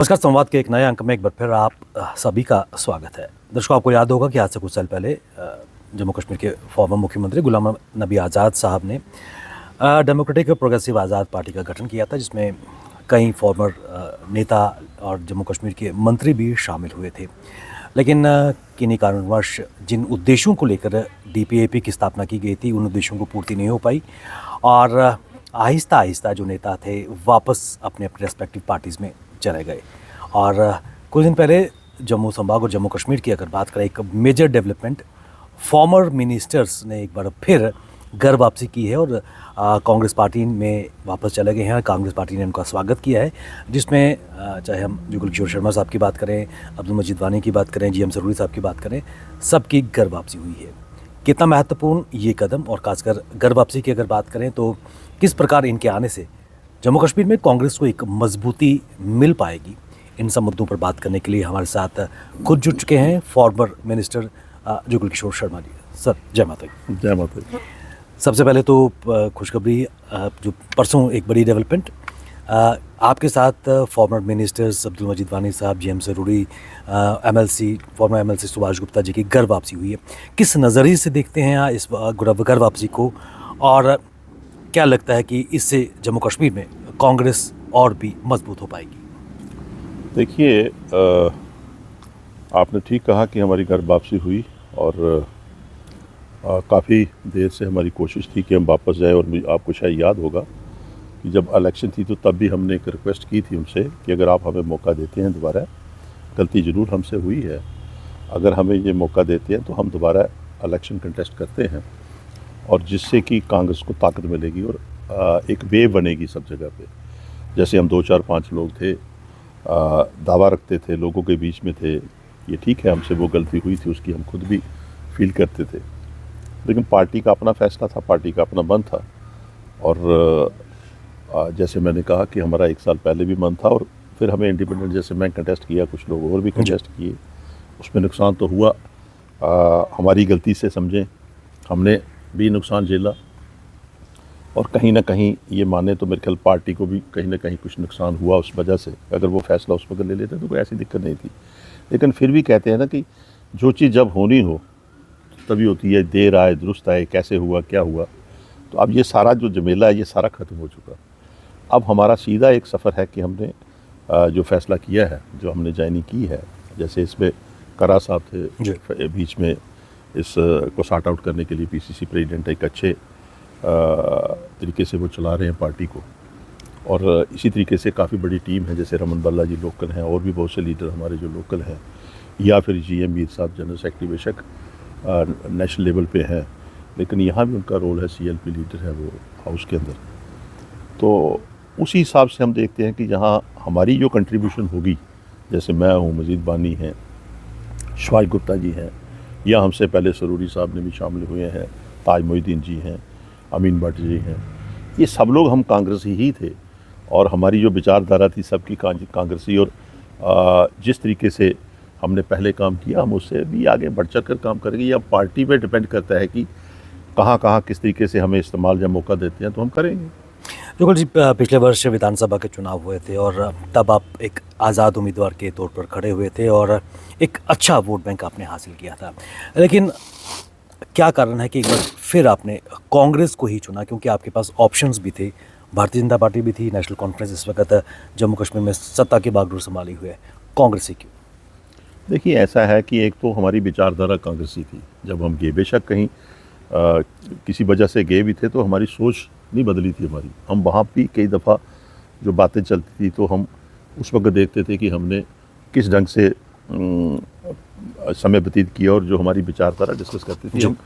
नमस्कार। संवाद के एक नए अंक में एक बार फिर आप सभी का स्वागत है। दर्शकों, आपको याद होगा कि आज से कुछ साल पहले जम्मू कश्मीर के फॉर्मर मुख्यमंत्री गुलाम नबी आज़ाद साहब ने डेमोक्रेटिक प्रोग्रेसिव आज़ाद पार्टी का गठन किया था, जिसमें कई फॉर्मर नेता और जम्मू कश्मीर के मंत्री भी शामिल हुए थे। लेकिन किन्हीं कारणवश जिन उद्देश्यों को लेकर DPAP की स्थापना की गई थी, उन उद्देश्यों को पूर्ति नहीं हो पाई और आहिस्ता आहिस्ता जो नेता थे वापस अपने अपने रेस्पेक्टिव पार्टीज़ में चले गए। और कुछ दिन पहले जम्मू संभाग और जम्मू कश्मीर की अगर बात करें, एक मेजर डेवलपमेंट, फॉर्मर मिनिस्टर्स ने एक बार फिर घर वापसी की है और कांग्रेस पार्टी में वापस चले गए हैं। कांग्रेस पार्टी ने उनका स्वागत किया है, जिसमें चाहे हम जुगल किशोर शर्मा साहब की बात करें, अब्दुल मजीद वानी की बात करें, GM सरूरी साहब की बात करें, सबकी घर वापसी हुई है। कितना महत्वपूर्ण ये कदम, और खासकर घर वापसी की अगर बात करें तो किस प्रकार इनके आने से जम्मू कश्मीर में कांग्रेस को एक मजबूती मिल पाएगी, इन सब मुद्दों पर बात करने के लिए हमारे साथ खुद जुड़ चुके हैं former minister Jugal Kishore Sharma ji. Sir, जय माता दी। जय माता दी। सबसे पहले तो खुशखबरी, जो परसों एक बड़ी डेवलपमेंट, आपके साथ फॉर्मर मिनिस्टर्स अब्दुल मजीद Wani Sahab, GM Saroori, former MLC Subhash Gupta ji की घर वापसी हुई है। किस नज़रिए से देखते हैं इस घर वापसी को, और क्या लगता है कि इससे जम्मू कश्मीर में कांग्रेस और भी मजबूत हो पाएगी? देखिए, आपने ठीक कहा कि हमारी घर वापसी हुई और काफ़ी देर से हमारी कोशिश थी कि हम वापस जाएं। और आपको शायद याद होगा कि जब इलेक्शन थी तो तब भी हमने एक रिक्वेस्ट की थी उनसे कि अगर आप हमें मौका देते हैं दोबारा, गलती ज़रूर हमसे हुई है, अगर हमें ये मौका देते हैं तो हम दोबारा इलेक्शन कंटेस्ट करते हैं, और जिससे कि कांग्रेस को ताकत मिलेगी और एक वेव बनेगी सब जगह पे। जैसे हम 2-4-5 लोग थे, दावा रखते थे, लोगों के बीच में थे, ये ठीक है, हमसे वो गलती हुई थी, उसकी हम खुद भी फील करते थे, लेकिन पार्टी का अपना फैसला था, पार्टी का अपना मन था। और जैसे मैंने कहा कि हमारा 1 साल पहले भी मन था, और फिर हमें इंडिपेंडेंट, जैसे मैं कंटेस्ट किया, कुछ लोग और भी कंटेस्ट किए, उसमें नुकसान तो हुआ, हमारी गलती से समझें, हमने भी नुकसान झेला, और कहीं ना कहीं ये माने तो मेरे ख्याल पार्टी को भी कहीं ना कहीं कुछ नुकसान हुआ उस वजह से। अगर वो फैसला उस वक्त ले लेते तो कोई ऐसी दिक्कत नहीं थी, लेकिन फिर भी कहते हैं ना कि जो चीज़ जब होनी हो तभी होती है, देर आए दुरुस्त आए, कैसे हुआ क्या हुआ। तो अब ये सारा जो झमेला है ये सारा ख़त्म हो चुका। अब हमारा सीधा एक सफ़र है कि हमने जो फ़ैसला किया है, जो हमने ज्वाइनिंग की है, जैसे इसमें करा साहब थे बीच में, इस को सॉर्ट आउट करने के लिए PCC प्रेसिडेंट एक अच्छे तरीके से वो चला रहे हैं पार्टी को, और इसी तरीके से काफ़ी बड़ी टीम है, जैसे रमन बाला जी लोकल हैं, और भी बहुत से लीडर हमारे जो लोकल हैं, या फिर GM मीर साहब जनरल सेक्रेटरी बेशक नेशनल लेवल पे हैं, लेकिन यहाँ भी उनका रोल है, CLP लीडर है वो हाउस के अंदर। तो उसी हिसाब से हम देखते हैं कि जहाँ हमारी जो कंट्रीब्यूशन होगी, जैसे मैं हूँ, मजीद बानी हैं, सुभाष गुप्ता जी हैं, या हमसे पहले सरूरी साहब ने भी शामिल हुए हैं, ताज मोहिद्दीन जी हैं, अमीन भट्ट जी हैं, ये सब लोग हम कांग्रेसी ही थे, और हमारी जो विचारधारा थी सबकी कांग्रेसी, और जिस तरीके से हमने पहले काम किया हम उससे भी आगे बढ़ चढ़ कर काम करेंगे। या पार्टी पे डिपेंड करता है कि कहाँ कहाँ किस तरीके से हमें इस्तेमाल जब मौका देते हैं तो हम करेंगे। जुगल जी, पिछले वर्ष विधानसभा के चुनाव हुए थे और तब आप एक आज़ाद उम्मीदवार के तौर पर खड़े हुए थे और एक अच्छा वोट बैंक आपने हासिल किया था, लेकिन क्या कारण है कि एक बार फिर आपने कांग्रेस को ही चुना? क्योंकि आपके पास ऑप्शंस भी थे, भारतीय जनता पार्टी भी थी, नेशनल कॉन्फ्रेंस इस वक्त जम्मू कश्मीर में सत्ता की बागडोर संभाली हुई है, कांग्रेस ही क्यों? देखिए, ऐसा है कि एक तो हमारी विचारधारा कांग्रेसी थी, जब हम गए, बेशक कहीं किसी वजह से गए भी थे, तो हमारी सोच नहीं बदली थी हमारी। हम वहाँ भी कई दफ़ा जो बातें चलती थी तो हम उस वक्त देखते थे कि हमने किस ढंग से समय व्यतीत किया, और जो हमारी विचारधारा डिस्कस करती थी हम।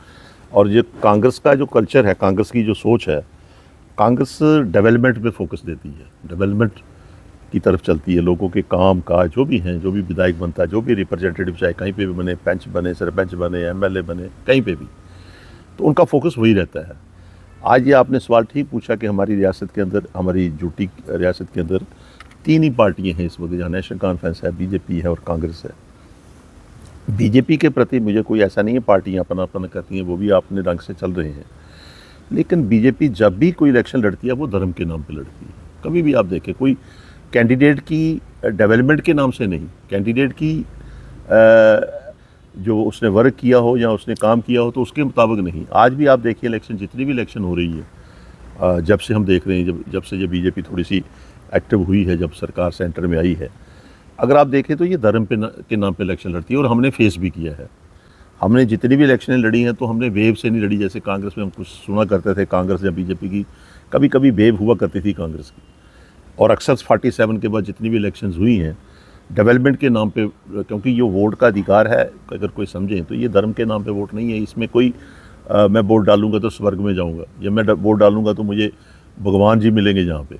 और ये कांग्रेस का जो कल्चर है, कांग्रेस की जो सोच है, कांग्रेस डेवलपमेंट पे फोकस देती है, डेवलपमेंट की तरफ चलती है, लोगों के काम काज जो भी हैं, जो भी विधायक बनता है, जो भी रिप्रेजेंटेटिव चाहे कहीं पे भी बने, पंच बने, सरपंच बने, MLA बने, कहीं पे भी, तो उनका फोकस वही रहता है। आज ये आपने सवाल ठीक पूछा कि हमारी रियासत के अंदर, हमारी यूटी रियासत के अंदर 3 ही पार्टियाँ हैं इस वक्त, जहाँ नेशनल कॉन्फ्रेंस है, BJP है और कांग्रेस है। BJP के प्रति मुझे कोई ऐसा नहीं है, पार्टियाँ अपना अपना करती हैं, वो भी अपने रंग से चल रहे हैं, लेकिन BJP जब भी कोई इलेक्शन लड़ती है वो धर्म के नाम पे लड़ती है। कभी भी आप देखें, कोई कैंडिडेट की डेवलपमेंट के नाम से नहीं, कैंडिडेट की जो उसने वर्क किया हो या उसने काम किया हो तो उसके मुताबिक नहीं। आज भी आप देखिए इलेक्शन, जितनी भी इलेक्शन हो रही है, जब से हम देख रहे हैं, जब से जब बीजेपी थोड़ी सी एक्टिव हुई है, जब सरकार सेंटर में आई है, अगर आप देखें तो ये धर्म के नाम पे इलेक्शन लड़ती है। और हमने फेस भी किया है। हमने जितनी भी इलेक्शनें लड़ी हैं तो हमने वेव से नहीं लड़ी, जैसे कांग्रेस में हम कुछ सुना करते थे, कांग्रेस या बीजेपी की कभी कभी वेव हुआ करती थी कांग्रेस की। और अक्सर 47 के बाद जितनी भी इलेक्शंस हुई हैं डेवलपमेंट के नाम पे, क्योंकि ये वोट का अधिकार है, अगर कोई समझें तो ये धर्म के नाम पे वोट नहीं है। इसमें कोई मैं वोट डालूंगा तो स्वर्ग में जाऊंगा, या मैं वोट डालूंगा तो मुझे भगवान जी मिलेंगे। जहाँ पे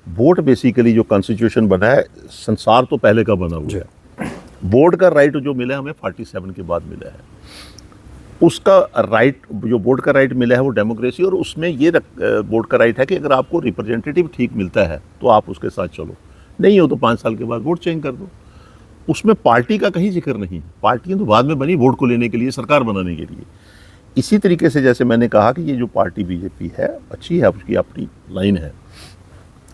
वोट बेसिकली जो कॉन्स्टिट्यूशन बना है, संसार तो पहले का बना हुआ है। वोट का राइट जो मिला है हमें 47 के बाद मिला है। उसका राइट, जो वोट का राइट मिला है वो डेमोक्रेसी, और उसमें ये वोट का राइट है कि अगर आपको रिप्रेजेंटेटिव ठीक मिलता है तो आप उसके साथ चलो, नहीं हो तो 5 साल के बाद वोट चेंज कर दो। उसमें पार्टी का कहीं जिक्र नहीं। पार्टियां तो बाद में बनी वोट को लेने के लिए, सरकार बनाने के लिए। इसी तरीके से जैसे मैंने कहा कि ये जो पार्टी बीजेपी है अच्छी है, उसकी अपनी लाइन है,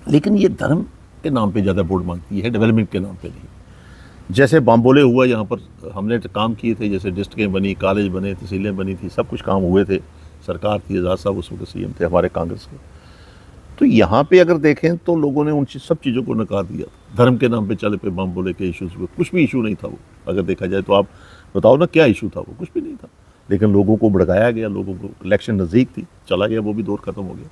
लेकिन ये धर्म के नाम पे ज़्यादा वोट मांगती है, डेवलपमेंट के नाम पे नहीं। जैसे बाम्बोले हुआ, यहाँ पर हमने काम किए थे, जैसे डिस्ट्रिक्टें बनी, कॉलेज बने, तहसीलें बनी थी, सब कुछ काम हुए थे। सरकार थी, आज़ाद साहब उस वक्त CM थे हमारे कांग्रेस के। तो यहाँ पे अगर देखें तो लोगों ने उन सब चीज़ों को नकार दिया। धर्म के नाम पे चले पे बाम्बोले के इशूज़ हुए, कुछ भी इशू नहीं था वो। अगर देखा जाए तो आप बताओ ना क्या इशू था वो, कुछ भी नहीं था। लेकिन लोगों को भड़काया गया, लोगों को, इलेक्शन नज़दीक थी, चला गया, वो भी दौर ख़त्म हो गया।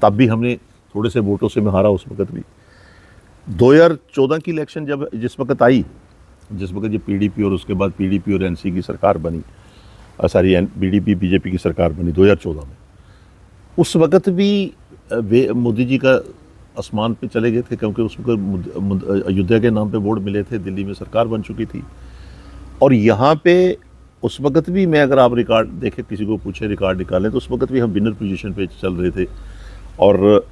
तब भी हमने थोड़े से वोटों से मैं हारा उस वक्त भी। 2014 की इलेक्शन जब जिस वक्त आई, जिस वक्त ये PDP और उसके बाद PDP और NC की सरकार बनी, सारी BDP BJP की सरकार बनी 2014 में, उस वक्त भी वे मोदी जी का आसमान पे चले गए थे, क्योंकि उस वक्त अयोध्या के नाम पे वोट मिले थे, दिल्ली में सरकार बन चुकी थी। और यहाँ पे उस वक्त भी मैं, अगर आप रिकॉर्ड देखें, किसी को पूछे रिकॉर्ड निकालें, तो उस वक्त भी हम विनर पोजीशन पे चल रहे थे। और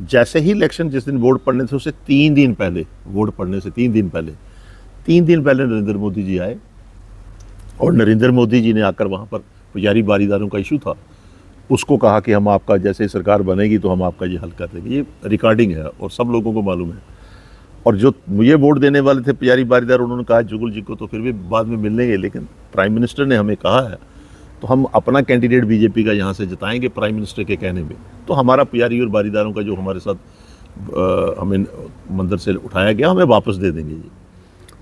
जैसे ही इलेक्शन, जिस दिन वोट पड़ने थे उससे 3 दिन पहले, वोट पड़ने से 3 दिन पहले नरेंद्र मोदी जी आए। और नरेंद्र मोदी जी ने आकर वहाँ पर पुजारी बारीदारों का इशू था, उसको कहा कि हम आपका, जैसे सरकार बनेगी तो हम आपका ये हल कर देंगे। ये रिकॉर्डिंग है और सब लोगों को मालूम है। और जो मुझे वोट देने वाले थे पुजारी बारीदार, उन्होंने कहा जुगल जी को तो फिर भी बाद में मिल लेंगे, लेकिन प्राइम मिनिस्टर ने हमें कहा है तो हम अपना कैंडिडेट बीजेपी का यहाँ से जिताएंगे प्राइम मिनिस्टर के कहने में। तो हमारा पुजारी और बारीदारों का जो हमारे साथ हमें मंदिर से उठाया गया, हमें वापस दे देंगे जी।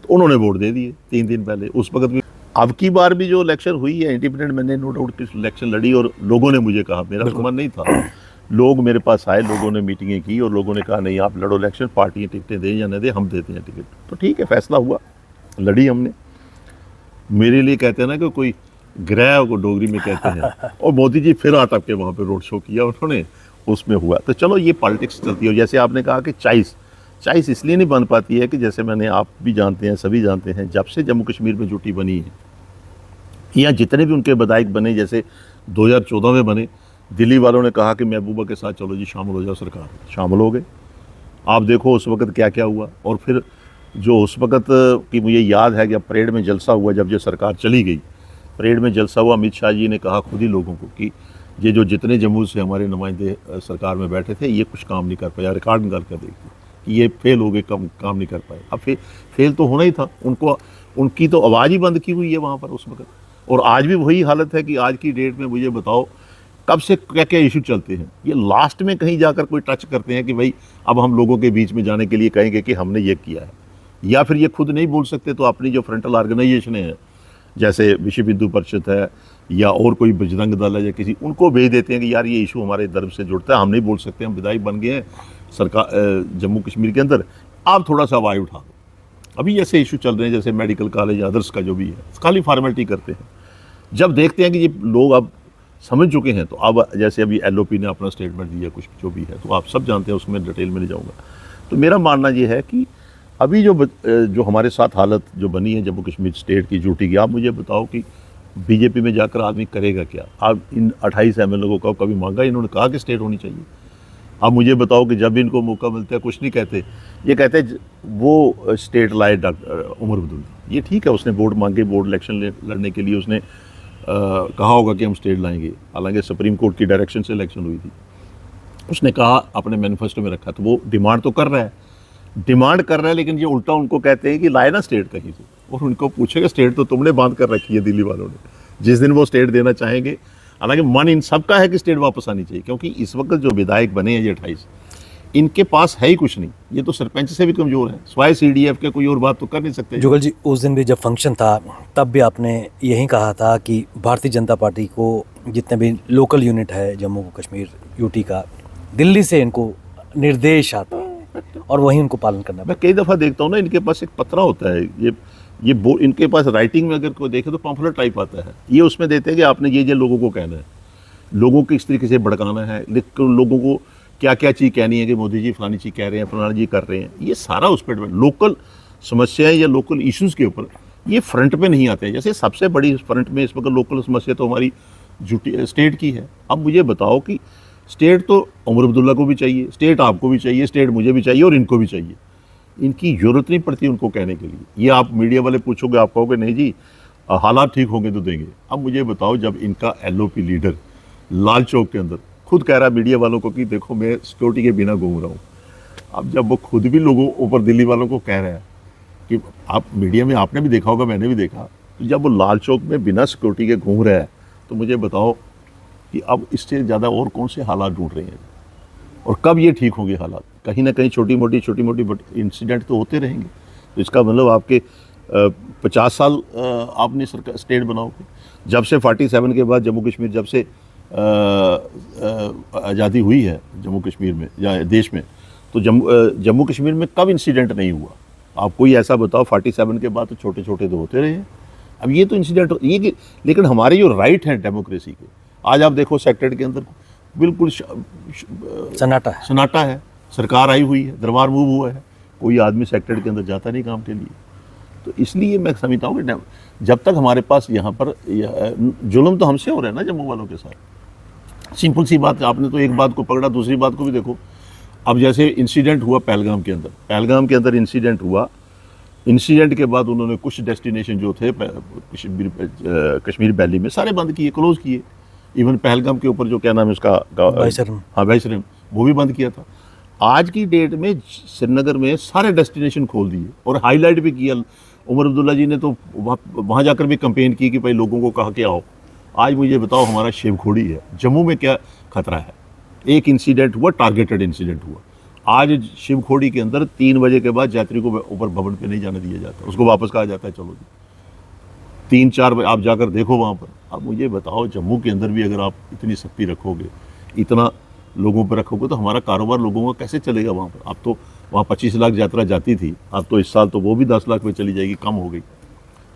तो उन्होंने वोट दे दिए 3 दिन पहले। उस वक्त भी, अब की बार भी जो इलेक्शन हुई है इंडिपेंडेंट, मैंने नो डाउट की इलेक्शन लड़ी, और लोगों ने मुझे कहा, मेरा तो मन नहीं था, लोग मेरे पास आए, लोगों ने मीटिंगें की और लोगों ने कहा नहीं आप लड़ो इलेक्शन, पार्टियाँ टिकटें दें या न दें, हम देते हैं टिकट। तो ठीक है, फैसला हुआ, लड़ी हमने। मेरे लिए कहते हैं ना कि कोई ग्रह को डोगरी में कहते हैं, और मोदी जी फिर आटप के वहाँ पे रोड शो किया उन्होंने, उसमें हुआ। तो चलो ये पॉलिटिक्स चलती है। जैसे आपने कहा कि चॉइस इसलिए नहीं बन पाती है कि जैसे मैंने, आप भी जानते हैं, सभी जानते हैं, जब से जम्मू कश्मीर में यूटी बनी है, या जितने भी उनके विधायक बने, जैसे 2014 में बने, दिल्ली वालों ने कहा कि महबूबा के साथ चलो जी, शामिल हो जाओ सरकार, शामिल हो गए। आप देखो उस वक्त क्या क्या हुआ। और फिर जो उस वक्त की मुझे याद है कि परेड में जलसा हुआ, जब ये सरकार चली गई, परेड में जलसा हुआ, अमित शाह जी ने कहा खुद ही लोगों को कि ये जो जितने जम्मू से हमारे नुमाइंदे सरकार में बैठे थे, ये कुछ काम नहीं कर पाया। रिकॉर्ड निकाल कर देखते कि ये फेल हो गए, काम नहीं कर पाए। अब फेल तो होना ही था उनको, उनकी तो आवाज़ ही बंद की हुई है वहाँ पर उस वक्त। और आज भी वही हालत है कि आज की डेट में मुझे बताओ कब से क्या क्या इशू चलते हैं। ये लास्ट में कहीं जाकर कोई टच करते हैं कि भाई अब हम लोगों के बीच में जाने के लिए कहेंगे कि हमने ये किया है, या फिर ये खुद नहीं बोल सकते तो अपनी जो फ्रंटल ऑर्गेनाइजेशनें हैं, जैसे विश्व हिंदू परिषद है या और कोई बजरंग दल है या किसी, उनको भेज देते हैं कि यार ये इशू हमारे धर्म से जुड़ता है, हम नहीं बोल सकते, हम विधायक बन गए हैं सरकार जम्मू कश्मीर के अंदर, आप थोड़ा सा आवाज़ उठा दो। अभी ऐसे इशू चल रहे हैं जैसे मेडिकल कॉलेज, अदर्स का जो भी है, खाली फॉर्मेलिटी करते हैं। जब देखते हैं कि ये लोग अब समझ चुके हैं, तो अब जैसे अभी LOP ने अपना स्टेटमेंट दिया, कुछ जो भी है, तो आप सब जानते हैं, उसमें डिटेल में नहीं जाऊँगा। तो मेरा मानना ये है कि अभी जो हमारे साथ हालत जो बनी है जम्मू कश्मीर स्टेट की ड्यूटी की, आप मुझे बताओ कि बीजेपी में जाकर आदमी करेगा क्या? आप इन 28 MLA को कभी मांगा? इन्होंने कहा कि स्टेट होनी चाहिए। आप मुझे बताओ कि जब भी इनको मौका मिलता है कुछ नहीं कहते, ये कहते वो स्टेट लाए डॉक्टर उमर अब्दुल्ला। ये ठीक है, उसने वोट मांगे, बोर्ड इलेक्शन लड़ने के लिए उसने कहा होगा कि हम स्टेट लाएंगे, हालांकि सुप्रीम कोर्ट की डायरेक्शन से इलेक्शन हुई थी, उसने कहा, अपने मैनिफेस्टो में रखा, तो वो डिमांड तो कर रहा है। डिमांड कर रहा है, लेकिन ये उल्टा उनको कहते हैं कि लाए ना स्टेट कहीं से, और उनको पूछेगा स्टेट तो तुमने बांध कर रखी है दिल्ली वालों ने, जिस दिन वो स्टेट देना चाहेंगे। हालांकि मन इन सब का है कि स्टेट वापस आनी चाहिए, क्योंकि इस वक्त जो विधायक बने हैं ये 28, इनके पास है ही कुछ नहीं, ये तो सरपंच से भी कमज़ोर है, स्वाय CDF के कोई और बात तो कर नहीं सकते। जुगल जी, उस दिन भी जब फंक्शन था तब भी आपने यही कहा था कि भारतीय जनता पार्टी को जितने भी लोकल यूनिट है जम्मू कश्मीर यूटी का, दिल्ली से इनको निर्देश आता है और वही उनको पालन करना मैं कई दफ़ा देखता हूँ ना, इनके पास एक पत्रा होता है, इनके पास राइटिंग में अगर कोई देखे तो पॉम्फलेट टाइप आता है, ये उसमें देते हैं कि आपने ये लोगों को कहना है, लोगों को इस तरीके से भड़काना है, लेकिन लोगों को क्या क्या चीज़ कहनी है कि मोदी जी फलानी चीज़ कह रहे हैं, फलाना जी कर रहे हैं, ये सारा उस पर लोकल समस्याएं या लोकल इश्यूज़ के ऊपर ये फ्रंट पे नहीं आते हैं। जैसे सबसे बड़ी फ्रंट में इस वक्त लोकल समस्या तो हमारी स्टेट की है। अब मुझे बताओ कि स्टेट तो उमर अब्दुल्ला को भी चाहिए, स्टेट आपको भी चाहिए, स्टेट मुझे भी चाहिए और इनको भी चाहिए, इनकी ज़रूरत नहीं पड़ती उनको कहने के लिए। ये आप मीडिया वाले पूछोगे, आप कहोगे नहीं जी हालात ठीक होंगे तो देंगे। अब मुझे बताओ, जब इनका LOP लीडर लाल चौक के अंदर खुद कह रहा है मीडिया वालों को कि देखो मैं सिक्योरिटी के बिना घूम रहा हूँ, अब जब वो खुद भी लोगों ऊपर दिल्ली वालों को कह रहा है कि आप मीडिया में आपने भी देखा होगा, मैंने भी देखा, तो जब वो लाल चौक में बिना सिक्योरिटी के घूम रहा है तो मुझे बताओ कि अब इससे ज़्यादा और कौन से हालात ढूंढ रहे हैं और कब ये ठीक होंगे हालात। कहीं ना कहीं छोटी मोटी इंसिडेंट तो होते रहेंगे। तो इसका मतलब आपके 50 साल आपने सरकार स्टेट बनाओगे। जब से 47 के बाद जम्मू कश्मीर जब से आज़ादी हुई है जम्मू कश्मीर में या देश में, तो जम्मू कश्मीर में कब इंसिडेंट नहीं हुआ? आप कोई ऐसा बताओ। 47 के बाद तो छोटे छोटे तो होते रहे हैं। अब ये तो इंसिडेंट ये कि, लेकिन हमारे जो राइट हैं डेमोक्रेसी के, आज आप देखो सेक्रेटरी के अंदर बिल्कुल सन्नाटा है। सरकार आई हुई है, दरबार मूव हुआ है, कोई आदमी सेक्रेटरी के अंदर जाता नहीं काम के लिए। तो इसलिए मैं समझता हूँ कि जब तक हमारे पास यहाँ पर जुल्म तो हमसे हो रहा है ना जम्मू वालों के साथ। सिंपल सी बात, आपने तो एक बात को पकड़ा, दूसरी बात को भी देखो। अब जैसे इंसिडेंट हुआ पहलगाम के अंदर इंसिडेंट हुआ, इंसिडेंट के बाद उन्होंने कुछ डेस्टिनेशन जो थे कश्मीर वैली में सारे बंद किए, क्लोज किए। इवन पहलगाम के ऊपर जो क्या नाम है उसका, भाईसरम, वो भी बंद किया था। आज की डेट में श्रीनगर में सारे डेस्टिनेशन खोल दिए और हाईलाइट भी किया। उमर अब्दुल्ला जी ने तो वहाँ जाकर भी कैंपेन की कि भाई लोगों को कहा कि आओ। आज मुझे बताओ, हमारा शिवखोड़ी है, जम्मू में क्या खतरा है? एक इंसिडेंट हुआ, टारगेटेड इंसिडेंट हुआ। आज शिवखोड़ी के अंदर 3 बजे के बाद यात्री को ऊपर भवन पे नहीं जाने दिया जाता, उसको वापस कहा जाता है चलो जी। 3-4 बजे आप जाकर देखो वहाँ पर। अब मुझे बताओ, जम्मू के अंदर भी अगर आप इतनी सख्ती रखोगे, इतना लोगों पर रखोगे, तो हमारा कारोबार लोगों का कैसे चलेगा वहाँ पर? अब तो वहाँ 25 लाख यात्रा जाती थी, अब तो इस साल तो वो भी 10 लाख पे चली जाएगी, कम हो गई।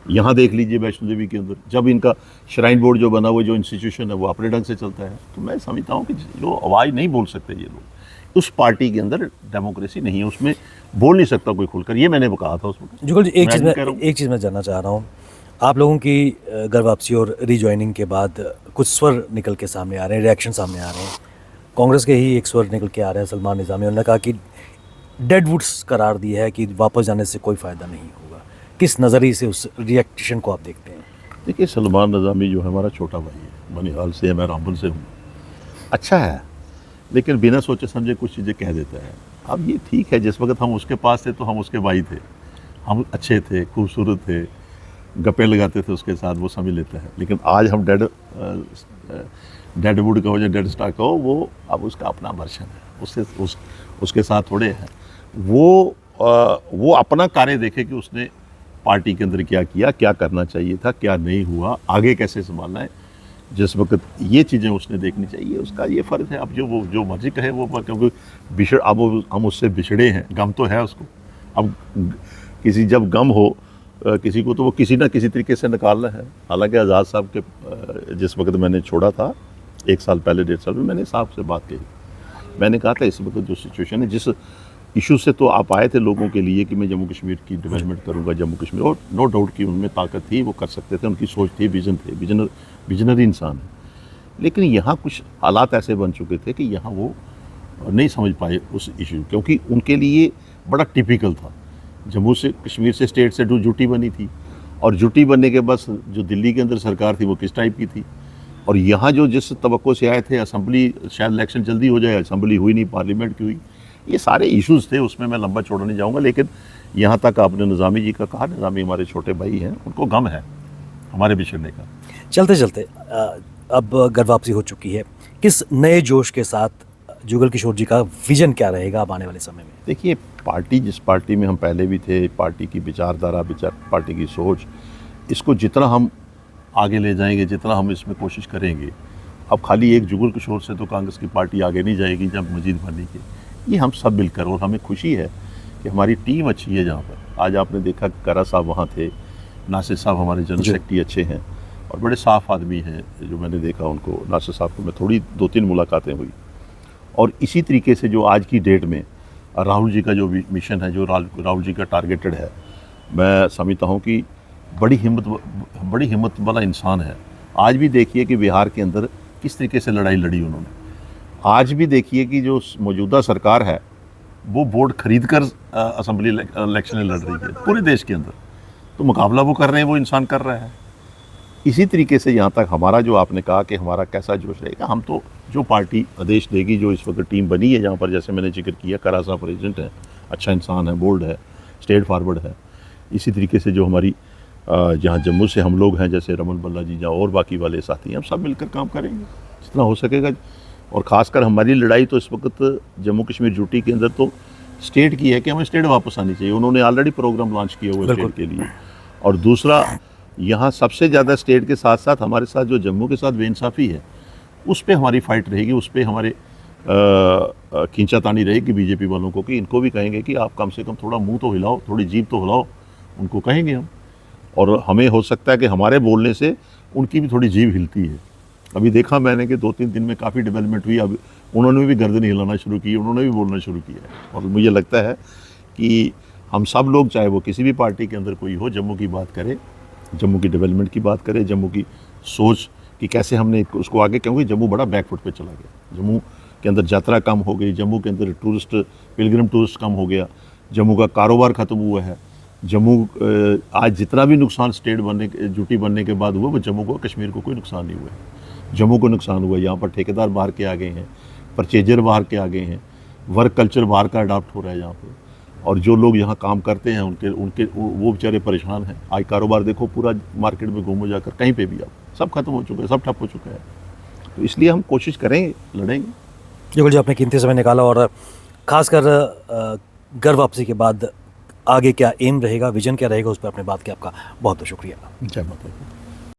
यहाँ देख लीजिए वैष्णो देवी के अंदर, जब इनका श्राइन बोर्ड जो बना हुआ, जो इंस्टीट्यूशन है, वो अपने ढंग से चलता है। तो मैं समझता हूँ कि जो आवाज़ नहीं बोल सकते ये लोग, उस पार्टी के अंदर डेमोक्रेसी नहीं है, उसमें बोल नहीं सकता कोई खुलकर। ये मैंने कहा था उसमें। जुगल जी, एक चीज़ मैं जानना चाह रहा हूँ। आप लोगों की घर वापसी और रीजॉइनिंग के बाद कुछ स्वर निकल के सामने आ रहे हैं, रिएक्शन सामने आ रहे हैं। कांग्रेस के ही एक स्वर निकल के आ रहे हैं, सलमान निज़ामी, उन्होंने कहा कि डेड वुड्स करार दिया है कि वापस जाने से कोई फ़ायदा नहीं होगा। किस नज़रिए से उस रिएक्शन को आप देखते हैं? देखिए, सलमान निज़ामी जो है हमारा छोटा भाई है, बनिहाल से है, मैं रामबन से हूँ, अच्छा है, लेकिन बिना सोचे समझे कुछ चीज़ें कह देता है। अब ये ठीक है, जिस वक्त हम उसके पास थे तो हम उसके भाई थे, हम अच्छे थे, खूबसूरत थे, गप्पे लगाते थे उसके साथ, वो समझ लेता है। लेकिन आज हम डेड वुड कहो या डेड स्टार कहो, वो अब उसका अपना वर्षन है, उसके साथ थोड़े हैं। वो अपना कार्य देखे कि उसने पार्टी के अंदर क्या किया, क्या करना चाहिए था, क्या नहीं हुआ, आगे कैसे संभालना है। जिस वक्त ये चीज़ें उसने देखनी चाहिए, उसका ये फ़र्ज है। अब जो मर्जी कहे वो, क्योंकि अब हम उससे बिछड़े हैं, गम तो है उसको। अब जब गम हो किसी को, तो वो किसी ना किसी तरीके से निकालना है। हालांकि आज़ाद साहब के जिस वक्त मैंने छोड़ा था 1 साल पहले, 1.5 साल में, मैंने साहब से बात कही। मैंने कहा था इस वक्त जो सिचुएशन है, जिस इशू से तो आप आए थे लोगों के लिए कि मैं जम्मू कश्मीर की डेवलपमेंट करूंगा, जम्मू कश्मीर, और नो डाउट कि उनमें ताकत थी, वो कर सकते थे, उनकी सोच थी, विजन थे, विजनरी इंसान है। लेकिन यहाँ कुछ हालात ऐसे बन चुके थे कि यहाँ वो नहीं समझ पाए उस इशू, क्योंकि उनके लिए बड़ा टिपिकल था। जम्मू से, कश्मीर से स्टेट से जुटी बनी थी, और जुटी बनने के बाद जो दिल्ली के अंदर सरकार थी वो किस टाइप की थी, और यहाँ जो जिस तवक्को से आए थे, असेंबली शायद इलेक्शन जल्दी हो जाए, असेंबली हुई नहीं, पार्लियामेंट की हुई, ये सारे इश्यूज थे, उसमें मैं लंबा चौड़ा नहीं जाऊँगा। लेकिन यहाँ तक आपने निज़ामी जी का कहा, निज़ामी हमारे छोटे भाई हैं, उनको गम है हमारे बिछड़ने का। चलते चलते अब घर वापसी हो चुकी है, किस नए जोश के साथ जुगल किशोर जी का विजन क्या रहेगा अब आने वाले समय में? देखिए, पार्टी जिस पार्टी में हम पहले भी थे, पार्टी की विचारधारा, पार्टी की सोच, इसको जितना हम आगे ले जाएंगे, जितना हम इसमें कोशिश करेंगे, अब खाली एक जुगल किशोर से तो कांग्रेस की पार्टी आगे नहीं जाएगी जब मजीद बनी के। ये हम सब मिलकर, और हमें खुशी है कि हमारी टीम अच्छी है। जहाँ पर आज आपने देखा करा साहब वहाँ थे, नासिर साहब हमारे जनरल सेक्रेटरी अच्छे हैं और बड़े साफ़ आदमी हैं। जो मैंने देखा उनको, नासिर साहब को मैं थोड़ी 2-3 मुलाकातें हुई। और इसी तरीके से जो आज की डेट में राहुल जी का जो मिशन है, जो राहुल जी का टारगेटेड है, मैं समझता हूँ कि बड़ी हिम्मत वाला इंसान है। आज भी देखिए कि बिहार के अंदर किस तरीके से लड़ाई लड़ी उन्होंने। आज भी देखिए कि जो मौजूदा सरकार है वो वोट खरीद कर असेंबली इलेक्शन लड़ रही है पूरे देश के अंदर। तो मुकाबला वो कर रहे हैं, वो इंसान कर रहा है। इसी तरीके से यहाँ तक हमारा जो आपने कहा कि हमारा कैसा जोश रहेगा, हम तो जो पार्टी आदेश देगी, जो इस वक्त टीम बनी है जहाँ पर, जैसे मैंने जिक्र किया, करा साहब प्रेसिडेंट है, अच्छा इंसान है, बोल्ड है, स्टेट फॉरवर्ड है। इसी तरीके से जो हमारी जहाँ जम्मू से हम लोग हैं, जैसे रमन बल्ला जी, जहाँ और बाकी वाले साथी हैं, हम सब मिलकर काम करेंगे जितना हो सकेगा। और ख़ासकर हमारी लड़ाई तो इस वक्त जम्मू कश्मीर ड्यूटी के अंदर तो स्टेट की है कि हमें स्टेट वापस आनी चाहिए। उन्होंने ऑलरेडी प्रोग्राम लॉन्च किया हुआ है स्टेट के लिए। और दूसरा, यहाँ सबसे ज़्यादा स्टेट के साथ साथ हमारे साथ जो जम्मू के साथ बेइंसाफ़ी है, उस पर हमारी फ़ाइट रहेगी, उस पर हमारे खींचातानी रहेगी बीजेपी वालों को, कि इनको भी कहेंगे कि आप कम से कम थोड़ा मुंह तो हिलाओ, थोड़ी जीभ तो हिलाओ, उनको कहेंगे हम। और हमें हो सकता है कि हमारे बोलने से उनकी भी थोड़ी जीभ हिलती है। अभी देखा मैंने कि 2-3 दिन में काफ़ी डेवलपमेंट हुई। अब उन्होंने भी गर्दन हिलाना शुरू की, उन्होंने भी बोलना शुरू किया है। और मुझे लगता है कि हम सब लोग, चाहे वो किसी भी पार्टी के अंदर कोई हो, जम्मू की बात करे, जम्मू की डेवलपमेंट की बात करें, जम्मू की सोच कि कैसे हमने उसको आगे, क्योंकि जम्मू बड़ा बैकफुट पे चला गया। जम्मू के अंदर यात्रा कम हो गई, जम्मू के अंदर टूरिस्ट, पिलग्रिम टूरिस्ट कम हो गया, जम्मू का कारोबार ख़त्म हुआ है। जम्मू आज जितना भी नुकसान स्टेट बनने, ड्यूटी बनने के बाद हुआ, वो जम्मू को, कश्मीर को कोई नुकसान नहीं हुआ है। जम्मू को नुकसान हुआ। यहाँ पर ठेकेदार बाहर के आ गए हैं, परचेजर बाहर के आ गए हैं, वर्क कल्चर बाहर का अडॉप्ट हो रहा है यहाँ पर। और जो लोग यहाँ काम करते हैं उनके वो बेचारे परेशान हैं। आज कारोबार देखो, पूरा मार्केट में घूमो जाकर, कहीं पे भी आप, सब खत्म हो चुका है, सब ठप हो चुका है। तो इसलिए हम कोशिश करेंगे, लड़ेंगे। जुगल जी, आपने कीमती समय निकाला, और खासकर घर वापसी के बाद आगे क्या एम रहेगा, विजन क्या रहेगा, उस पर आपने बात की। आपका बहुत बहुत शुक्रिया। जय माता दी।